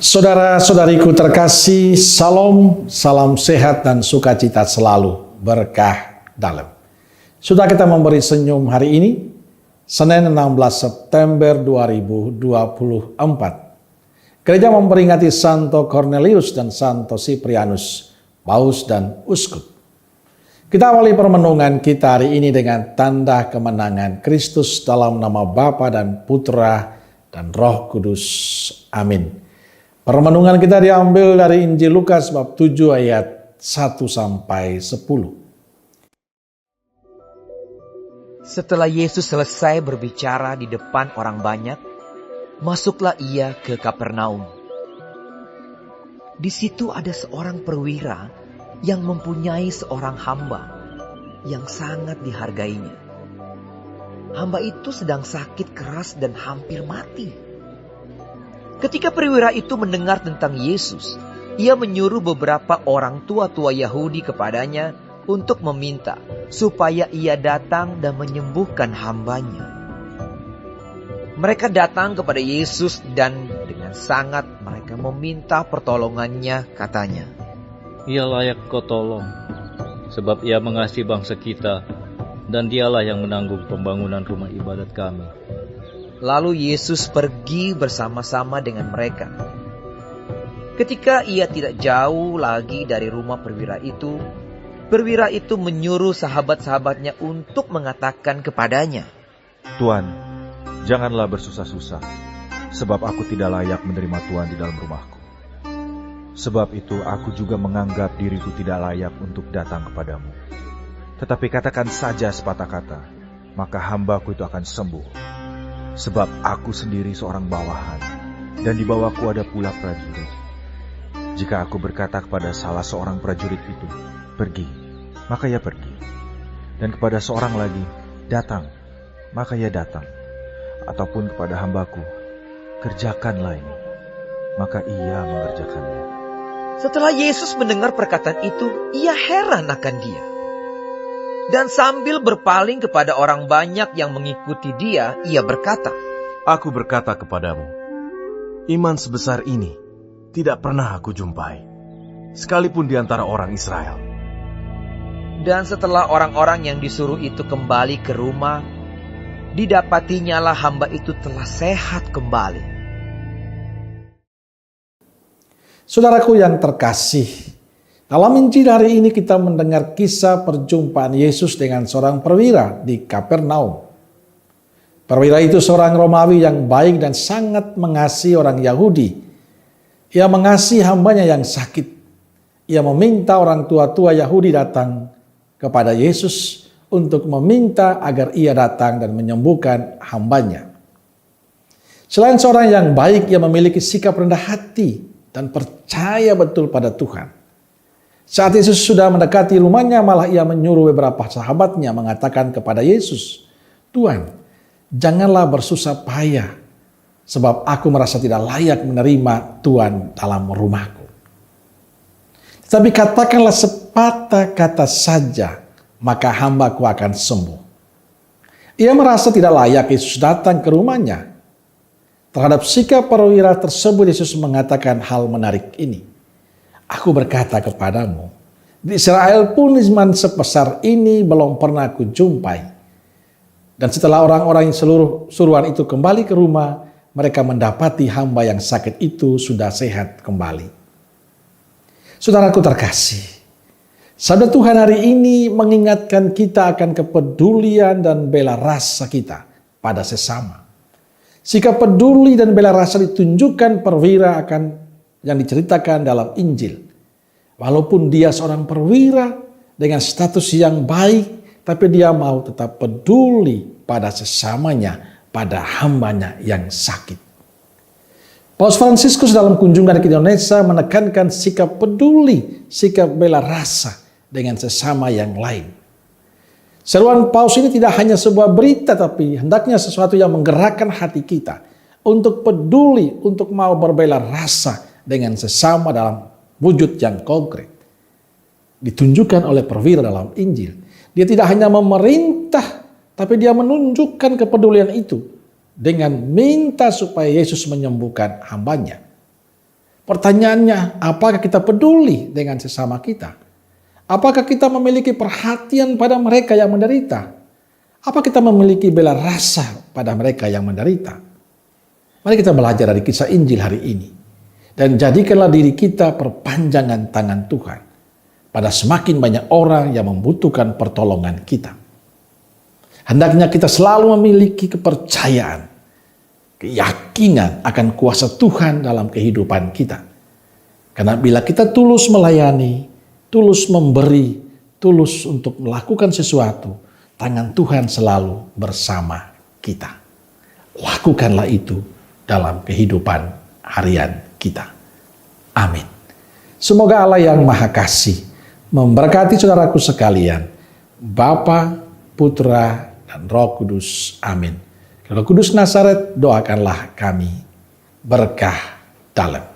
Saudara-saudariku terkasih, salam sehat dan sukacita selalu, berkah dalam. Sudah kita memberi senyum hari ini, Senin 16 September 2024. Gereja memperingati Santo Cornelius dan Santo Cyprianus, Paus dan Uskup. Kita awali permenungan kita hari ini dengan tanda kemenangan Kristus dalam nama Bapa dan Putra dan Roh Kudus. Amin. Permenungan kita diambil dari Injil Lukas bab 7 ayat 1 sampai 10. Setelah Yesus selesai berbicara di depan orang banyak, masuklah ia ke Kapernaum. Di situ ada seorang perwira yang mempunyai seorang hamba yang sangat dihargainya. Hamba itu sedang sakit keras dan hampir mati. Ketika perwira itu mendengar tentang Yesus, ia menyuruh beberapa orang tua-tua Yahudi kepadanya untuk meminta supaya ia datang dan menyembuhkan hambanya. Mereka datang kepada Yesus dan dengan sangat mereka meminta pertolongannya, katanya, "Ia layak kau tolong, sebab ia mengasihi bangsa kita, dan dialah yang menanggung pembangunan rumah ibadat kami." Lalu Yesus pergi bersama-sama dengan mereka. Ketika ia tidak jauh lagi dari rumah perwira itu menyuruh sahabat-sahabatnya untuk mengatakan kepadanya, "Tuan, janganlah bersusah-susah, sebab aku tidak layak menerima Tuan di dalam rumahku. Sebab itu aku juga menganggap diriku tidak layak untuk datang kepadamu. Tetapi katakan saja sepatah kata, maka hambaku itu akan sembuh. Sebab aku sendiri seorang bawahan, dan di bawahku ada pula prajurit. Jika aku berkata kepada salah seorang prajurit itu, 'Pergi,' maka ia pergi. Dan kepada seorang lagi, 'Datang,' maka ia datang. Ataupun kepada hambaku, 'Kerjakanlah ini,' maka ia mengerjakannya." Setelah Yesus mendengar perkataan itu, ia heran akan dia. Dan sambil berpaling kepada orang banyak yang mengikuti dia, ia berkata, "Aku berkata kepadamu, iman sebesar ini tidak pernah aku jumpai, sekalipun di antara orang Israel." Dan setelah orang-orang yang disuruh itu kembali ke rumah, didapatinyalah hamba itu telah sehat kembali. Saudaraku yang terkasih, dalam Injil hari ini kita mendengar kisah perjumpaan Yesus dengan seorang perwira di Kapernaum. Perwira itu seorang Romawi yang baik dan sangat mengasihi orang Yahudi. Ia mengasihi hambanya yang sakit. Ia meminta orang tua-tua Yahudi datang kepada Yesus untuk meminta agar ia datang dan menyembuhkan hambanya. Selain seorang yang baik, ia memiliki sikap rendah hati dan percaya betul pada Tuhan. Saat Yesus sudah mendekati rumahnya, malah ia menyuruh beberapa sahabatnya mengatakan kepada Yesus, "Tuhan, janganlah bersusah payah, sebab aku merasa tidak layak menerima Tuhan dalam rumahku. Tapi katakanlah sepatah kata saja, maka hambaku akan sembuh." Ia merasa tidak layak Yesus datang ke rumahnya. Terhadap sikap perwira tersebut, Yesus mengatakan hal menarik ini. "Aku berkata kepadamu, di Israel pun iman sebesar ini belum pernah aku jumpai." Dan setelah orang-orang seluruh suruhan itu kembali ke rumah, mereka mendapati hamba yang sakit itu sudah sehat kembali. Saudaraku terkasih, sabda Tuhan hari ini mengingatkan kita akan kepedulian dan bela rasa kita pada sesama. Sikap peduli dan bela rasa ditunjukkan perwira yang diceritakan dalam Injil. Walaupun dia seorang perwira dengan status yang baik, tapi dia mau tetap peduli pada sesamanya, pada hambanya yang sakit. Paus Fransiskus dalam kunjungan ke Indonesia menekankan sikap peduli, sikap bela rasa dengan sesama yang lain. Seruan Paus ini tidak hanya sebuah berita, tapi hendaknya sesuatu yang menggerakkan hati kita untuk peduli, untuk mau berbela rasa dengan sesama dalam wujud yang konkret. Ditunjukkan oleh perwira dalam Injil. Dia tidak hanya memerintah, tapi dia menunjukkan kepedulian itu dengan minta supaya Yesus menyembuhkan hambanya. Pertanyaannya, apakah kita peduli dengan sesama kita? Apakah kita memiliki perhatian pada mereka yang menderita? Apa kita memiliki bela rasa pada mereka yang menderita? Mari kita belajar dari kisah Injil hari ini. Dan jadikanlah diri kita perpanjangan tangan Tuhan pada semakin banyak orang yang membutuhkan pertolongan kita. Hendaknya kita selalu memiliki kepercayaan, keyakinan akan kuasa Tuhan dalam kehidupan kita. Karena bila kita tulus melayani, tulus memberi, tulus untuk melakukan sesuatu, tangan Tuhan selalu bersama kita. Lakukanlah itu dalam kehidupan harian kita. Amin. Semoga Allah yang Maha Kasih memberkati saudaraku sekalian, Bapa, Putra, dan Roh Kudus. Amin. Roh Kudus Nazaret, doakanlah kami berkah dalam.